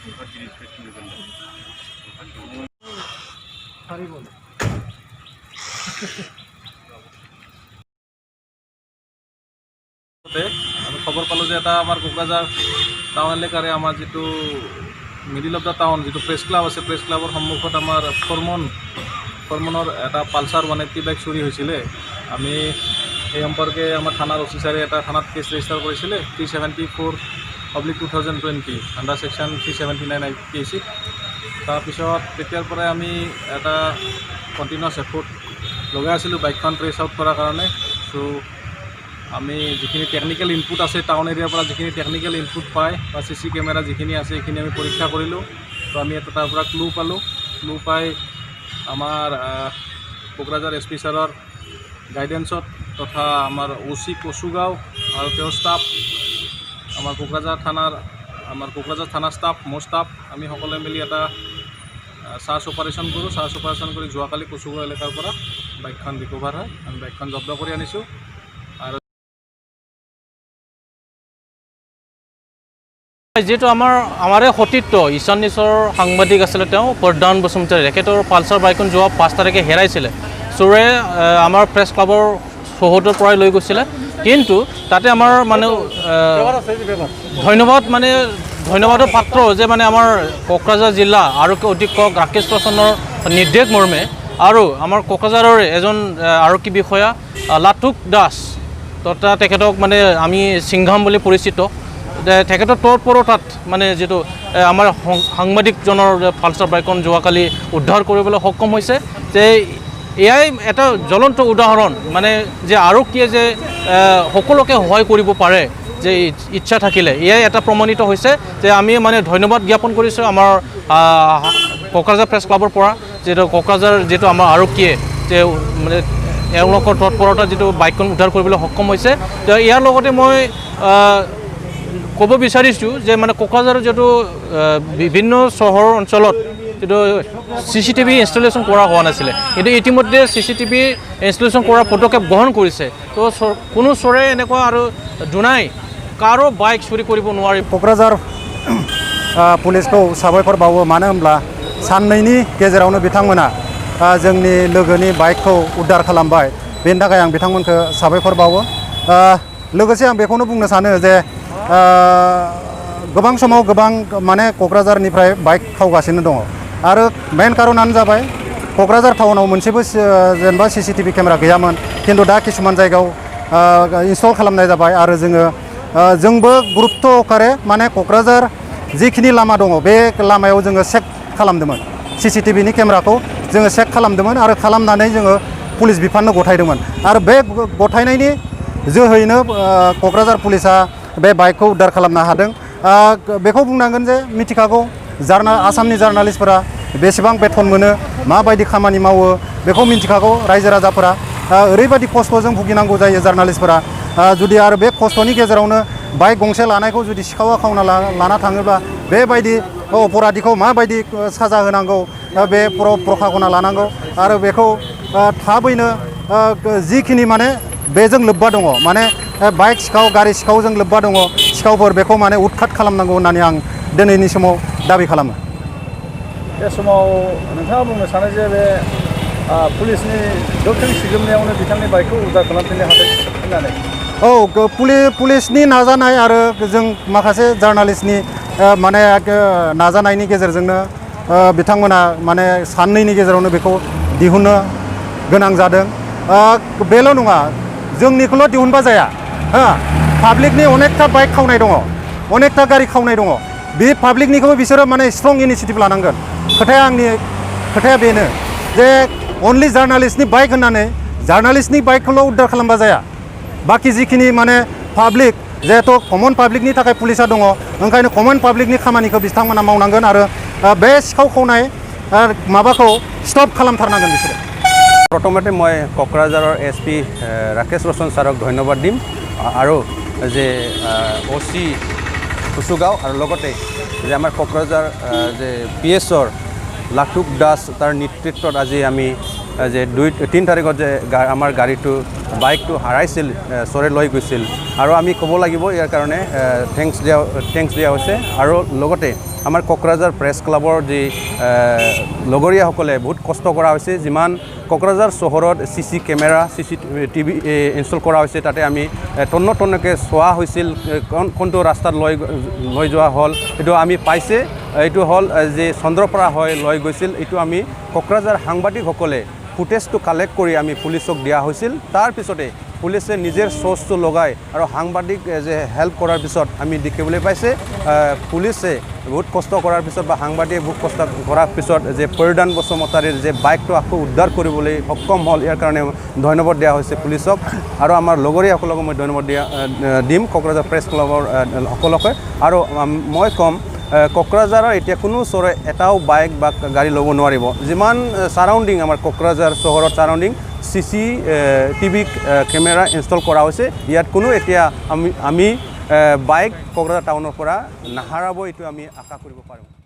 আমি খবৰ পালোঁ যে এটা আমাৰ কোকৰাঝাৰ টাউন এলেকাৰে আমাৰ যিটো মিডিল অফ দ্য টাউন যিটো প্ৰেছ ক্লাব আছে, প্ৰেছ ক্লাবৰ সন্মুখত আমাৰ ফৰমনৰ এটা পালচাৰ 180 বাইক চুৰি হৈছিলে। আমি এই সম্পৰ্কে আমাৰ থানাৰ অফিচাৰে এটা থানাত কেছ ৰেজিষ্টাৰ কৰিছিলে 374/2020 আণ্ডাৰ ছেকশ্যন 379 IPC। তাৰপিছত তেতিয়াৰ পৰাই আমি এটা কণ্টিনিউৱাছ এফৰ্ট লগাই আছিলোঁ বাইকখন ট্ৰেছ আউট কৰাৰ কাৰণে। চ' আমি যিখিনি টেকনিকেল ইনপুট আছে টাউন এৰিয়াৰ পৰা যিখিনি টেকনিকেল ইনপুট পায় বা CC কেমেৰা যিখিনি আছে সেইখিনি আমি পৰীক্ষা কৰিলোঁ। তো আমি এটা তাৰ পৰা ক্লু পালোঁ। ক্লু পাই আমাৰ কোকৰাঝাৰ SP ছাৰৰ গাইডেন্সত তথা আমাৰ OC কচুগাঁও আৰু তেওঁৰ ষ্টাফ, আমাৰ কোকৰাঝাৰ থানাৰ ষ্টাফ, মোৰ ষ্টাফ, আমি সকলোৱে মিলি এটা চাৰ্চ অপাৰেশ্যন কৰোঁ। চাৰ্চ অপাৰেশ্যন কৰি যোৱাকালি কচুগাঁও এলেকাৰ পৰা বাইকখন ৰিকভাৰ হয়। আমি বাইকখন জব্দ কৰি আনিছোঁ। যিহেতু আমাৰে সতীৰ্থ ঈশান নিউজৰ সাংবাদিক আছিলে তেওঁ প্ৰদ্যান বসুমতাৰী, তেখেতৰ পালচাৰ বাইকখন যোৱা 5 তাৰিখে হেৰাইছিলে। চোৰে আমাৰ প্ৰেছ ক্লাবৰ চৌহদৰ পৰাই লৈ গৈছিলে। কিন্তু তাতে আমাৰ মানে ধন্যবাদৰ পাত্ৰ যে মানে আমাৰ কোকৰাঝাৰ জিলা আৰক্ষী অধীক্ষক ৰাকেশ ৰচনৰ নিৰ্দেশ মৰ্মে আৰু আমাৰ কোকৰাঝাৰৰ এজন আৰক্ষী বিষয়া লাটুক দাস তথা তেখেতক মানে আমি সিংঘাম বুলি পৰিচিত, তেখেতৰ তৎপৰতাত মানে যিটো আমাৰ সাংবাদিকজনৰ পালচাৰ বাইকখন যোৱাকালি উদ্ধাৰ কৰিবলৈ সক্ষম হৈছে। যে এয়াই এটা জ্বলন্ত উদাহৰণ মানে যে আৰক্ষীয়ে যে সকলোকে সহায় কৰিব পাৰে যে ইচ্ছা থাকিলে, এয়াই এটা প্ৰমাণিত হৈছে। যে আমি মানে ধন্যবাদ জ্ঞাপন কৰিছোঁ আমাৰ কোকৰাঝাৰ প্ৰেছ ক্লাবৰ পৰা, যিটো আমাৰ আৰক্ষীয়ে যে মানে এওঁলোকৰ তৎপৰতাত যিটো বাইকখন উদ্ধাৰ কৰিবলৈ সক্ষম হৈছে। ইয়াৰ লগতে মই ক'ব বিচাৰিছোঁ যে মানে কোকৰাঝাৰৰ যিটো বিভিন্ন চহৰ অঞ্চলত যিটো CCTV ইনষ্টলেশ্যন কৰা হোৱা নাছিলে, কিন্তু ইতিমধ্যে CCTV ইনষ্টলেশ্যন কৰাৰ পদক্ষেপ গ্ৰহণ কৰিছে। তো কোনো চোৰে এনেকুৱা আৰু দুনাই কাৰো বাইক চুৰি কৰিব নোৱাৰি। क'क्राझार पुलिसखौ साबायखर बावो, मानो होनब्ला साननैनि गेजेरावनो बिथांमोना जोंनि लोगोनि बाइकखौ उद्धार खालामबाय। बेनि थाखाय आं बिथांमोनखौ साबायखर बावो। लोगोसे आं बेखौनो बुंनो सानो जे गोबां समाव गोबां माने क'क्राझारनिफ्राय बाइक खावगासिनो दङ आरो मेन कारनानो जाबाय क'क्राझार टाउनाव मोनसेबो जेनेबा CCTV केमेरा गैयामोन, खिन्थु दा किसुमान जायगायाव इनस्टल खालामनाय जाबाय आरो जोंबो गुरुत्व अकारे माने क'क्राझार जिखिनि लामा दङ बे लामायाव जोङो चेक खालामदोंमोन। CCTVनि केमेराखौ जोङो चेक खालामदोंमोन आरो खालामनानै जोङो पुलिस बिफाननो गथायदोंमोन आरो बे गथायनायनि जोहैनो क'क्राझार पुलिसा बे बाइकखौ उद्धार खालामनो हादों। बेखौ बुंनांगोन जे मिथिखागौ आसामनि जार्नालिस्टफोरा बेसेबां बेथन मोनो, माबायदि खामानि मावो बेखौ मिथिखागौ रायजो राजाफोरा। ओरैबायदि खस्थ'जों भुगिनांगौ जायो जार्नालिस्टफोरा। जुदि आरो बे खस्थ'नि गेजेरावनो बाइक गंसे लानायखौ जुदि सिखावा खावना लाना थाङोब्ला बेबायदि अपराधीखौ माबायदि साजा होनांगौ, बे प्रखाखना लानांगौ आरो बेखौ थाबैनो जिखिनि माने बेजों लोब्बा दङ, माने बाइक सिखाव गारि सिखावजों लोब्बा दङ सिखावफोर, बेखौ माने उदखाट खालामनांगौ होननानै आं दिनैनि समाव दाबि खालामो। बे समाव नोंथाङा बुंनो सानो जे बे पुलिसनि गोख्रों सिग्रोमनायावनो बिथांनि बाइकखौ उद्धार खालामफिननो हादों होननानै? औ, पुलिसनि नाजानाय आरो जों माखासे जार्नालिस्टनि माने नाजानायनि गेजेरजोंनो बिथांमोना माने साननैनि गेजेरावनो बेखौ दिहुननो गोनां जादों। बेल' नङा, जोंनिखौल' दिहुनबा जाया, पाब्लिकनि अनेकथा बाइक खावनाय दङ, अनेकथा गारि खावनाय दङ। बे पाब्लिकनिखौबो बिसोरो माने स्ट्रं इनिशिएटिभ लानांगोन। खोथाया बेनो जे अनलि जार्नालिस्टनि बाइक होननानै जार्नालिस्टनि बाइकखौल' उद्धार खालामबा जाया, बाखि जिखिनि माने पाब्लिक, जिहेतु कमन पाब्लिकनि थाखाय पुलिसा दङ, ओंखायनो कमन पाब्लिकनि खामानिखौ बिथांमोना मावनांगोन आरो बे सिखाव खावनाय माबाखौ स्टप खालामथारनांगोन बिसोरो। प्रथमते मैं क'क्राझार SP राकेश रचन सारक धन्यवाद दिम और जे OC कुसुगाँव और लगते जे आम क'क्राझार जे PSर लाटुक दास तार नेतृत्वत आज आम जे 2-3 तारिखत जे आमार गाड़ी बाइक हाराइছিল चोरे लै गई और आम कब लगे यार कारण थैंक्स दिया और लगते আমাৰ কোকৰাঝাৰ প্ৰেছ ক্লাবৰ যি লগৰীয়াসকলে বহুত কষ্ট কৰা হৈছে যিমান কোকৰাঝাৰ চহৰত CC কেমেৰা CCTV ইনষ্টল কৰা হৈছে তাতে আমি তন্নকৈ চোৱা হৈছিল কোনটো ৰাস্তাত লৈ যোৱা হ'ল এইটো আমি পাইছে এইটো হ'ল যে চন্দ্ৰপাৰা হৈ লৈ গৈছিল এইটো আমি কোকৰাঝাৰ সাংবাদিকসকলে ফুটেজটো কালেক্ট কৰি আমি পুলিচক দিয়া হৈছিল তাৰ পিছতে পুলিচে নিজৰ চ'ৰ্চটো লগাই আৰু সাংবাদিক যে হেল্প কৰাৰ পিছত আমি দেখিবলৈ পাইছে পুলিচে বহুত কষ্ট কৰাৰ পিছত বা সাংবাদিকে বহুত কষ্ট কৰাৰ পিছত যে পৰিধান বসুমতাৰীৰ যে বাইকটো আকৌ উদ্ধাৰ কৰিবলৈ সক্ষম হ'ল ইয়াৰ কাৰণে ধন্যবাদ দিয়া হৈছে পুলিচক আৰু আমাৰ লগৰীয়াসকলক মই ধন্যবাদ দিম কোকৰাঝাৰ প্ৰেছ ক্লাবৰ সকলকে আৰু মই ক'ম কোকৰাঝাৰৰ এতিয়া কোনো চৰে এটাও বাইক বা গাড়ী ল'ব নোৱাৰিব যিমান সাৰাউণ্ডিং আমাৰ কোকৰাঝাৰ চহৰৰ সাৰাউণ্ডিং CCTV কেমেৰা ইনষ্টল কৰা হৈছে ইয়াত কোনো এতিয়া আমি বাইক কোকৰাঝাৰ টাউনৰ পৰা নাহাৰাব এইটো আমি আশা কৰিব পাৰোঁ